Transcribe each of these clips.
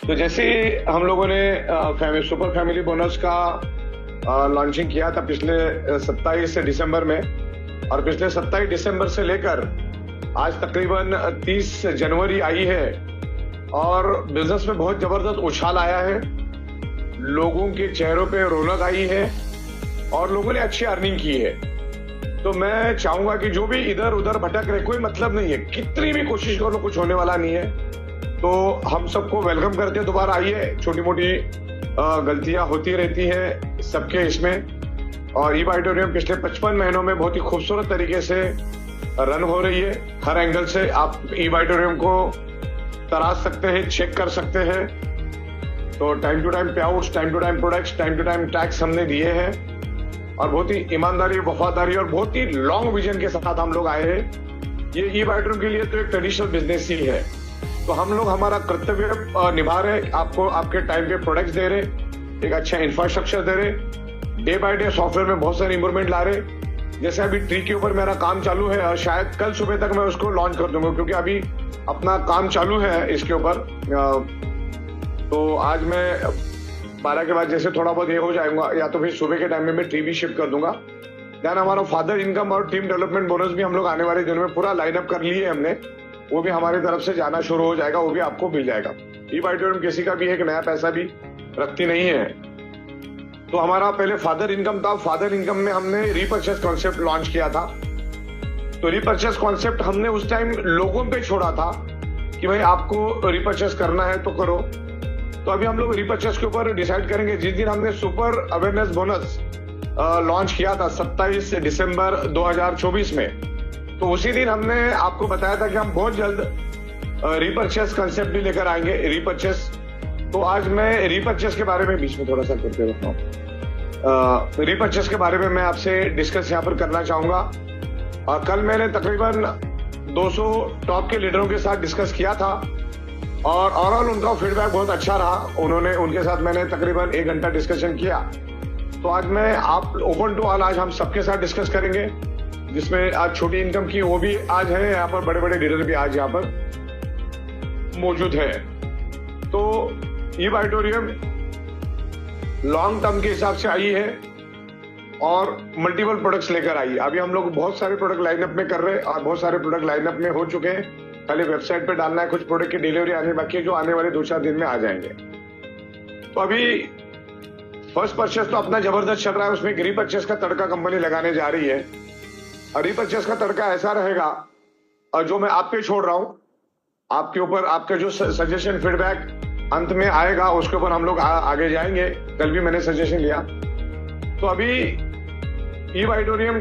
तो जैसे हम लोगों ने सुपर फैमिली बोनस का लॉन्चिंग किया था पिछले 27 दिसंबर में, और पिछले 27 दिसंबर से लेकर आज तकरीबन 30 जनवरी आई है और बिजनेस में बहुत जबरदस्त उछाल आया है। लोगों के चेहरों पे रौनक आई है और लोगों ने अच्छी अर्निंग की है। तो मैं चाहूंगा कि जो भी इधर उधर भटक रहे, कोई मतलब नहीं है, कितनी भी कोशिश कर लो कुछ होने वाला नहीं है। तो हम सबको वेलकम करते हैं, दोबारा आइए। छोटी मोटी गलतियां होती रहती है सबके इसमें, और ईब ऑडिटोरियम पिछले 55 महीनों में बहुत ही खूबसूरत तरीके से रन हो रही है। हर एंगल से आप ईब ऑडिटोरियम को तराश सकते हैं, चेक कर सकते हैं। तो time to time payouts, time to time products, time to time tax हमने दिए हैं, और बहुत ही ईमानदारी, वफादारी और बहुत ही लॉन्ग विजन के साथ हम लोग आए हैं। ये ईब ऑडिटोरियम के लिए तो एक ट्रेडिशनल बिजनेस ही है। तो हम लोग हमारा कर्तव्य निभा रहे, आपको आपके टाइम पे प्रोडक्ट्स दे रहे, एक अच्छा इंफ्रास्ट्रक्चर दे रहे, डे बाय डे सॉफ्टवेयर में बहुत सारे इंप्रूवमेंट ला रहे। जैसे अभी ट्री के ऊपर मेरा काम चालू है और शायद कल सुबह तक मैं उसको लॉन्च कर दूंगा, क्योंकि अभी अपना काम चालू है इसके ऊपर। तो आज मैं 12 के बाद जैसे थोड़ा बहुत ये हो जाएगा, या तो फिर सुबह के टाइम में मैं ट्री भी शिफ्ट कर दूंगा। देन हमारा फादर इनकम और टीम डेवलपमेंट बोनस भी हम लोग आने वाले दिनों में पूरा लाइनअप कर लिए हमने, वो भी हमारी तरफ से जाना शुरू हो जाएगा, वो भी आपको मिल जाएगा। ईब ऑडिटोरियम किसी का भी एक नया पैसा भी रखती नहीं है। तो हमारा पहले फादर इनकम था, फादर इनकम में हमने रीपर्चेस कॉन्सेप्ट लॉन्च किया था। तो रीपर्चेस कॉन्सेप्ट हमने उस टाइम लोगों पे छोड़ा था कि भाई आपको रीपर्चेस करना है तो करो। तो अभी हम लोग रीपर्चेस के ऊपर डिसाइड करेंगे। जिस दिन हमने सुपर अवेयरनेस बोनस लॉन्च किया था 27 दिसंबर 2024 में, तो उसी दिन हमने आपको बताया था कि हम बहुत जल्द रीपर्चेस कंसेप्ट भी लेकर आएंगे। रीपर्चेस, तो आज मैं रीपर्चेस के बारे में बीच में थोड़ा सा करते रहता हूँ। रीपर्चेस के बारे में मैं आपसे डिस्कस यहाँ पर करना चाहूंगा। और कल मैंने तकरीबन 200 टॉप के लीडरों के साथ डिस्कस किया था, और ओवरऑल उनका फीडबैक बहुत अच्छा रहा। उनके साथ मैंने तकरीबन 1 घंटा डिस्कशन किया। तो आज मैं आप ओपन टू ऑल, आज हम सबके साथ डिस्कस करेंगे, जिसमें आज छोटी इनकम की वो भी आज है यहाँ पर, बड़े बड़े लीडर भी आज यहाँ पर मौजूद है। तो ईब ऑडिटोरियम लॉन्ग टर्म के हिसाब से आई है और मल्टीपल प्रोडक्ट्स लेकर आई है। अभी हम लोग बहुत सारे प्रोडक्ट लाइनअप में कर रहे हैं, और बहुत सारे प्रोडक्ट लाइनअप में हो चुके हैं। खाली वेबसाइट पे डालना है, कुछ प्रोडक्ट की डिलीवरी आने बाकी है, जो आने वाले 2-4 दिन में आ जाएंगे। तो अभी फर्स्ट परचेस तो अपना जबरदस्त चल रहा है, उसमें रीपर्चेस का तड़का कंपनी लगाने जा रही है। और रीपर्चेस का तड़का ऐसा रहेगा, और जो मैं आप पे छोड़ रहा हूं, आपके ऊपर आपका जो सजेशन फीडबैक अंत में आएगा उसके ऊपर हम लोग आगे जाएंगे। कल भी मैंने सजेशन लिया। तो अभी ईब ऑडिटोरियम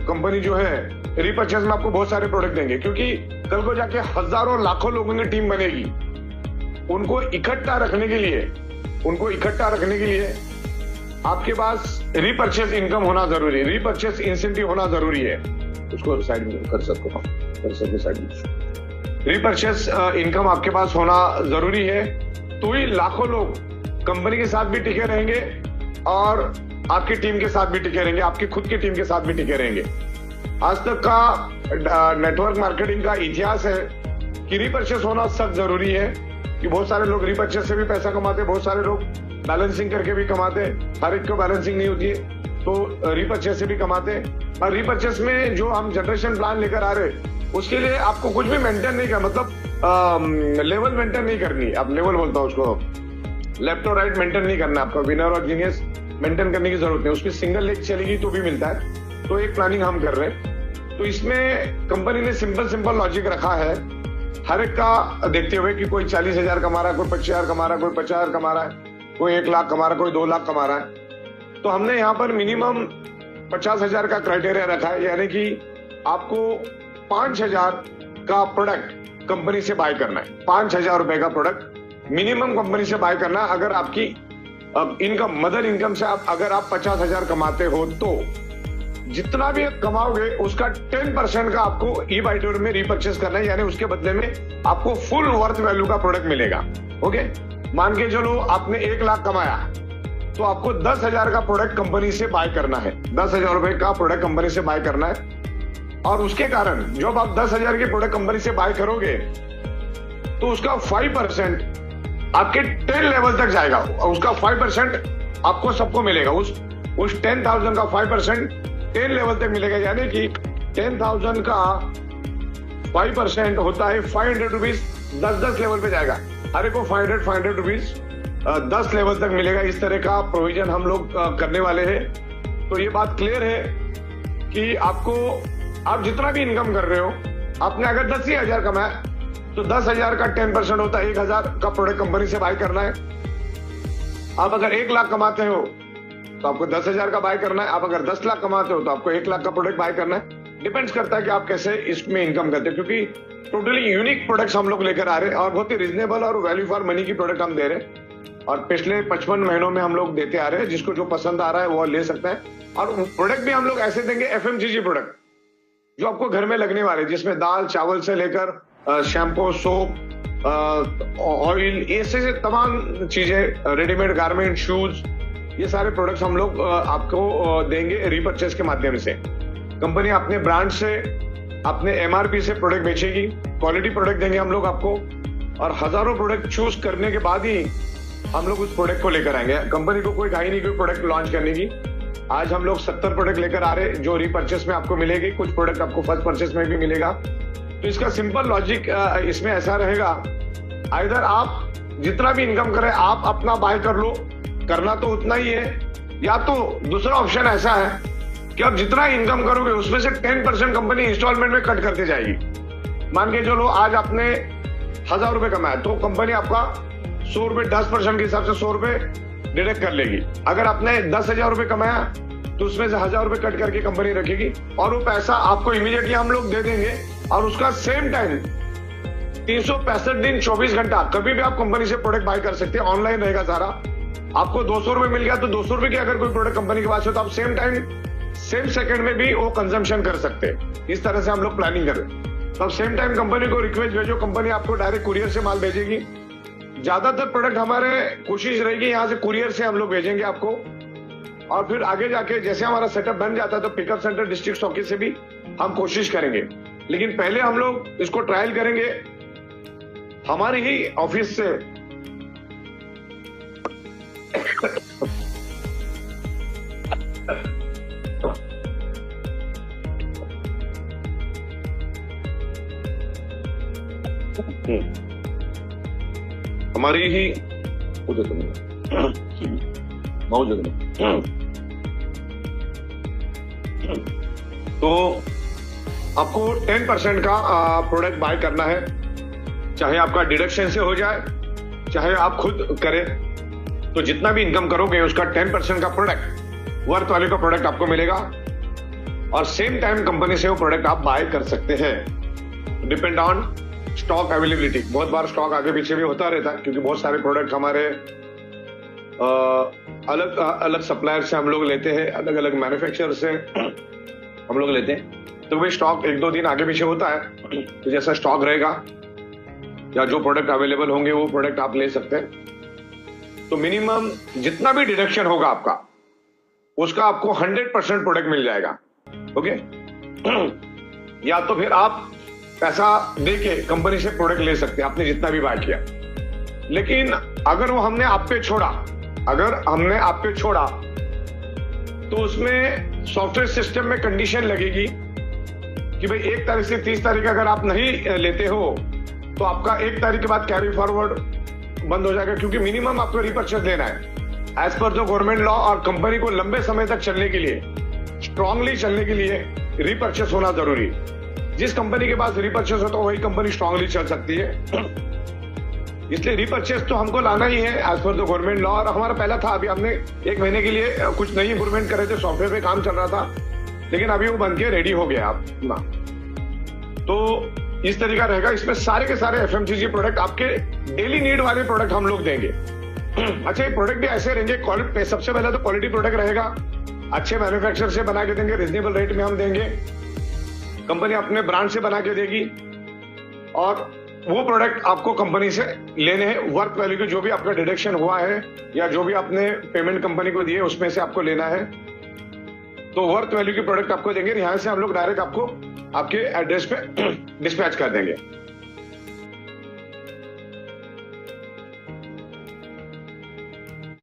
कंपनी जो है रीपर्चेस में आपको बहुत सारे प्रोडक्ट देंगे, क्योंकि कल को जाके हजारों लाखों लोगों की टीम बनेगी। उनको इकट्ठा रखने के लिए आपके पास रीपर्चेस इनकम होना जरूरी है, रीपर्चेस इंसेंटिव होना जरूरी है। उसको साइड में कर सकते साइड में। रीपर्चेस इनकम आपके पास होना जरूरी है, तो ही लाखों लोग कंपनी के साथ भी टिके रहेंगे और आपकी टीम के साथ भी टिके रहेंगे, आपकी खुद की टीम के साथ भी टिके रहेंगे। आज तक का नेटवर्क मार्केटिंग का इतिहास है कि रीपर्चेस होना सख्त जरूरी है, कि बहुत सारे लोग रीपर्चेस से भी पैसा कमाते, बहुत सारे लोग बैलेंसिंग करके भी कमाते, हर एक को बैलेंसिंग नहीं होती है, तो रीपर्चेस से भी कमाते। और रीपर्चेस में जो हम जनरेशन प्लान लेकर आ रहे हैं, उसके लिए आपको कुछ भी मेंटेन नहीं करना, मतलब लेवल मेंटेन नहीं करनी। अब लेवल बोलता हूँ उसको, लेफ्ट और राइट मेंटेन नहीं करना आपका, विनर और जीनियस मेंटेन करने की जरूरत नहीं। उसकी सिंगल लेग चलेगी तो भी मिलता है। तो एक प्लानिंग हम कर रहे हैं। तो इसमें कंपनी ने सिंपल लॉजिक रखा है, हर एक का देखते हुए कि कोई 40,000 कमा रहा है, कोई 25,000 कमा रहा है, कोई 50,000 कमा रहा है, कोई 1 लाख कमा रहा है, कोई 2 लाख कमा रहा है। तो हमने यहाँ पर मिनिमम 50,000 का क्राइटेरिया रखा है, यानी कि आपको 5,000 का प्रोडक्ट कंपनी से बाय करना है। 5,000 रुपए का प्रोडक्ट मिनिमम कंपनी से बाय करना है। अगर आपकी इनकम, मदर इनकम से अगर आप 50,000 कमाते हो, तो जितना भी कमाओगे उसका 10% का आपको ईब ऑडिटोरियम में रीपर्चेस करना है, यानी उसके बदले में आपको फुल वर्थ वैल्यू का प्रोडक्ट मिलेगा। ओके, मान के चलो आपने 1 लाख कमाया, तो आपको 10,000 का प्रोडक्ट कंपनी से बाय करना है। 10,000 रुपए का प्रोडक्ट कंपनी से बाय करना है, और उसके कारण जब आप 10,000 की प्रोडक्ट कंपनी से बाय करोगे, तो उसका 5% आपके 10 लेवल तक जाएगा, उसका 5% आपको सबको मिलेगा। उस 10,000 का 5% 10 लेवल तक मिलेगा, यानी कि 10,000 का 5% होता है 500 रुपीज। 10 लेवल पे जाएगा, हर एक को 500 रुपीज 10 लेवल तक मिलेगा। इस तरह का प्रोविजन हम लोग करने वाले हैं। तो ये बात क्लियर है कि आपको, आप जितना भी इनकम कर रहे हो, आपने अगर 10,000 कमाया तो 10,000 का 10% होता है 1,000 का प्रोडक्ट कंपनी से बाय करना है। आप अगर 1 लाख कमाते हो तो आपको 10,000 का बाय करना है। आप अगर 10 लाख कमाते हो तो आपको 1 लाख का प्रोडक्ट बाय करना है। डिपेंड्स करता है कि आप कैसे इसमें इनकम करते हैं, क्योंकि टोटली यूनिक प्रोडक्ट्स हम लोग लेकर आ रहे हैं और बहुत ही रीजनेबल और वैल्यू फॉर मनी की प्रोडक्ट हम दे रहे हैं। और पिछले 55 महीनों में हम लोग देते आ रहे हैं। जिसको जो पसंद आ रहा है वो ले सकते हैं। और प्रोडक्ट भी हम लोग ऐसे देंगे, FMCG प्रोडक्ट जो आपको घर में लगने वाले, जिसमें दाल चावल से लेकर शैम्पू, सोप, ऑयल, ऐसे तमाम चीजें, रेडीमेड गारमेंट, शूज, ये सारे प्रोडक्ट्स हम लोग आपको देंगे रीपर्चेस के माध्यम से। कंपनी अपने ब्रांड से, अपने MRP से प्रोडक्ट बेचेगी। क्वालिटी प्रोडक्ट देंगे हम लोग आपको, और हजारों प्रोडक्ट चूज करने के बाद ही हम लोग उस प्रोडक्ट को लेकर आएंगे। कंपनी को कोई घाई नहीं कोई प्रोडक्ट लॉन्च करने की। आज हम लोग 70 प्रोडक्ट लेकर आ रहे हैं जो रीपर्चेस में आपको मिलेगी। कुछ प्रोडक्ट आपको फर्स्ट परचेस में भी मिलेगा। तो इसका सिंपल लॉजिक इसमें ऐसा रहेगा, आइदर आप जितना भी इनकम करें आप अपना बाय कर लो, करना तो उतना ही है, या तो दूसरा ऑप्शन ऐसा है कि आप जितना इनकम करोगे उसमें से 10% कंपनी इंस्टॉलमेंट में कट करते जाएगी। मान के चलो आज आपने 1,000 रुपए कमाया तो कंपनी आपका 100 रुपए 10% के हिसाब से 100 रुपए डिडक्ट कर लेगी। अगर आपने 10,000 रुपए कमाया तो उसमें से 1,000 रुपए कट करके कंपनी रखेगी और वो पैसा आपको इमीडिएटली हम लोग दे देंगे। और उसका सेम टाइम 365 दिन 24 घंटा कभी भी आप कंपनी से प्रोडक्ट बाय कर सकते हैं। ऑनलाइन रहेगा सारा। आपको 200 रुपए मिल गया तो 200 रुपए की अगर कोई प्रोडक्ट कंपनी के पास है तो आप सेम टाइम सेम सेकंड में भी वो कंजम्पशन कर सकते हैं। इस तरह से हम लोग प्लानिंग कर रहे हैं। तो सेम टाइम कंपनी को रिक्वेस्ट भेजो, कंपनी आपको डायरेक्ट कुरियर से माल भेजेगी। ज्यादातर प्रोडक्ट हमारे कोशिश रहेगी यहाँ से कुरियर से हम लोग भेजेंगे आपको, और फिर आगे जाके जैसे हमारा सेटअप बन जाता है तो पिकअप सेंटर, डिस्ट्रिक्ट स्टॉकिस्ट से भी हम कोशिश करेंगे। लेकिन पहले हम लोग इसको ट्रायल करेंगे हमारे ही ऑफिस से। हमारी ही तो आपको 10% का प्रोडक्ट बाय करना है, चाहे आपका डिडक्शन से हो जाए चाहे आप खुद करें। तो जितना भी इनकम करोगे उसका 10% का प्रोडक्ट, वर्थ वैल्यू का प्रोडक्ट आपको मिलेगा और सेम टाइम कंपनी से वो प्रोडक्ट आप बाय कर सकते हैं। Depend on stock availability. बहुत बार स्टॉक आगे पीछे भी होता रहता है क्योंकि बहुत सारे प्रोडक्ट हमारे अलग अलग सप्लायर से हम लोग लेते हैं, अलग अलग मैन्युफैक्चरर से हम लोग लेते हैं। तो भाई स्टॉक 1-2 दिन आगे पीछे होता है, तो जैसा स्टॉक रहेगा या जो प्रोडक्ट अवेलेबल होंगे वो प्रोडक्ट आप ले सकते हैं। तो मिनिमम जितना भी डिडक्शन होगा आपका उसका आपको 100% प्रोडक्ट मिल जाएगा। ओके या तो फिर आप पैसा देके कंपनी से प्रोडक्ट ले सकते हैं आपने जितना भी बाय किया। लेकिन अगर वो हमने आप पे छोड़ा तो उसमें सॉफ्टवेयर सिस्टम में कंडीशन लगेगी कि भाई 1 तारीख से 30 तारीख अगर आप नहीं लेते हो तो आपका 1 तारीख के बाद कैरी फॉरवर्ड बंद हो जाएगा, क्योंकि मिनिमम आपको रीपर्चेस देना है as per the government law. और कंपनी को लंबे समय तक चलने के लिए, स्ट्रांगली चलने के लिए रीपर्चेस होना जरूरी है। जिस कंपनी के पास रीपर्चेस होता है वही कंपनी स्ट्रांगली चल सकती है। इसलिए रीपर्चेस तो हमको लाना ही है as per the government law. और हमारा पहला था, अभी हमने 1 महीने के लिए कुछ नई इंप्रूवमेंट करे थे, सॉफ्टवेयर पे काम चल रहा था, लेकिन अभी वो बन के रेडी हो गया अपना। तो इस तरीका रहेगा। इसमें सारे के सारे FMCG प्रोडक्ट, आपके डेली नीड वाले प्रोडक्ट हम लोग देंगे। अच्छा, ये प्रोडक्ट भी ऐसे रहेंगे, सबसे पहले तो क्वालिटी प्रोडक्ट रहेगा, अच्छे मैन्युफैक्चरर से बना के देंगे, रिजनेबल रेट में हम देंगे, कंपनी अपने ब्रांड से बना के देगी और वो प्रोडक्ट आपको कंपनी से लेने हैं। वर्क वैल्यू के जो भी आपका डिडक्शन हुआ है या जो भी आपने पेमेंट कंपनी को दिए उसमें से आपको लेना है। तो वर्क वैल्यू के प्रोडक्ट आपको देंगे, यहाँ से हम लोग डायरेक्ट आपको आपके एड्रेस पे डिस्पैच कर देंगे।